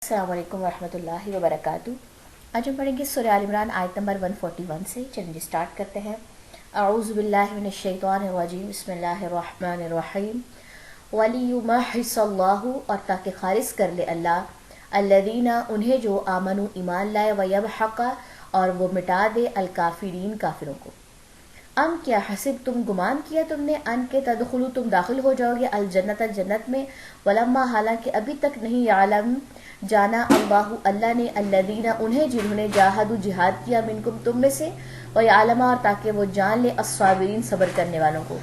السلام علیکم ورحمۃ اللہ وبرکاتہ۔ آج ہم پڑھیں گے سورہ آل عمران آیت نمبر 141 سے۔ چلیے سٹارٹ کرتے ہیں۔ اعوذ باللہ من الشیطان الرجیم، بسم اللہ الرحمن الرحیم۔ وَلِيُمَحِّصَ اللَّهُ، اور تاکہ خالص کر لے اللہ، الذین، انہیں جو آمنوا ایمان لائے، وَيَمْحَقَ، اور وہ مٹا دے، الکافرین، کافروں کو۔ ام کیا حسب، تم گمان کیا تم نے، ان کے تدخلوا، تم داخل ہو جاؤ گے، الجنت، جنت میں، ولما، حالانکہ ابھی تک نہیں، یعلم، جانا، اللہ نے، الذین، انہیں جنہوں نے، جاہدوا، جہاد کیا، منکم، تم میں سے، ویعلم، اور تاکہ وہ جان لے، الصابرین، صبر کرنے والوں کو۔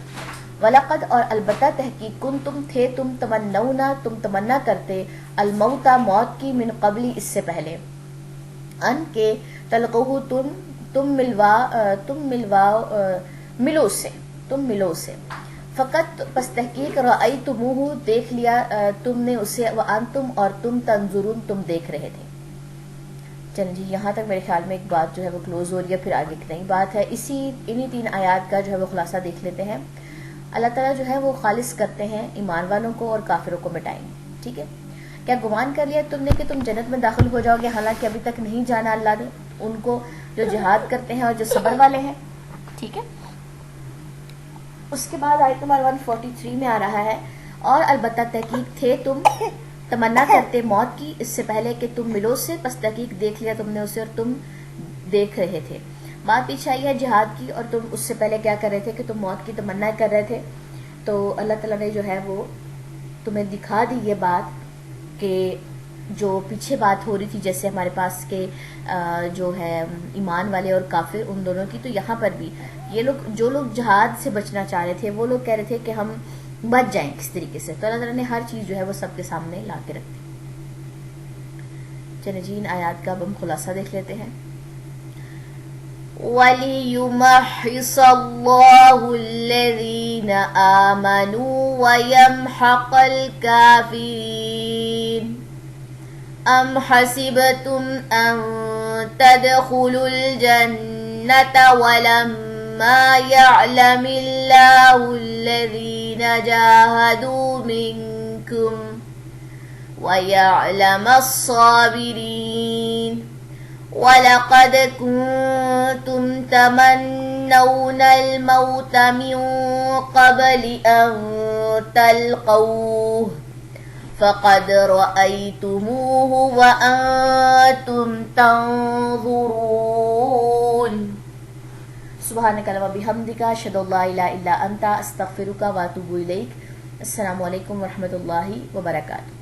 وَلَقَدْ، اور البتہ تحقیق، کنتم، تھے تم، تمنون، تم تمنا کرتے، الموت، موت کی، من قبل، اس سے پہلے، ان کے، تلقوہ، تم ملو سے، فقط، پس تحقیق، رأیتموہ، دیکھ لیا تم نے اسے، وانتم، اور تم، تنظرون، تم دیکھ رہے تھے۔ چلیں جی، یہاں تک میرے خیال میں ایک بات جو ہے وہ کلوز ہو رہی ہے، پھر آگے ایک نئی بات ہے۔ انہی 3 آیات کا جو ہے وہ خلاصہ دیکھ لیتے ہیں۔ اللہ تعالیٰ جو ہے وہ خالص کرتے ہیں ایمان والوں کو اور کافروں کو مٹائیں گے، ٹھیک ہے۔ کیا گمان کر لیا تم نے کہ تم جنت میں داخل ہو جاؤ گے، حالانکہ ابھی تک نہیں جانا اللہ نے ان کو جو جہاد کرتے ہیں اور جو صبر والے ہیں، ٹھیک ہے۔ اس کے بعد آیت نمبر 143 میں آ رہا ہے، اور البتہ تحقیق تھے تم تمنا کرتے موت کی، اس سے پہلے کہ تم ملو سے، پس تحقیق دیکھ لیا تم نے اسے اور تم دیکھ رہے تھے۔ بات پیچھے آئی ہے جہاد کی، اور تم اس سے پہلے کیا کر رہے تھے کہ تم موت کی تمنا کر رہے تھے۔ تو اللہ تعالیٰ نے جو ہے وہ تمہیں دکھا دی یہ بات کہ جو پیچھے بات ہو رہی تھی جیسے ہمارے پاس کے جو ہے ایمان والے اور کافر ان دونوں کی، تو یہاں پر بھی یہ لوگ جو لوگ جہاد سے بچنا چاہ رہے تھے وہ لوگ کہہ رہے تھے کہ ہم بچ جائیں کس طریقے سے، تو اللہ تعالیٰ نے ہر چیز جو ہے وہ سب کے سامنے لا کے رکھ دی۔ چلیں جی، ان آیات کا اب ہم خلاصہ دیکھ لیتے ہیں۔ وَلِيُمَحِّصَ اللَّهُ الَّذِينَ آمَنُوا وَيَمْحَقَ الْكَافِرِينَ۔ أَمْ حَسِبْتُمْ أَن تَدْخُلُوا الْجَنَّةَ وَلَمَّا يَعْلَمِ اللَّهُ الَّذِينَ جَاهَدُوا مِنكُمْ وَيَعْلَمَ الصَّابِرِينَ۔ وَلَقَدْ كُنتُمْ تَمَنَّوْنَ الْمَوْتَ مِن قَبْلِ أَن تَلْقَوْهُ فَقَدْ رَأَيْتُمُوهُ وَأَنْتُمْ تَنْظُرُونَ۔ سبحانك اللهم وبحمدك، أشهد أن لا إله إلا أنت، أستغفرك وأتوب إليك۔ السلام علیکم ورحمۃ اللہ وبرکاتہ۔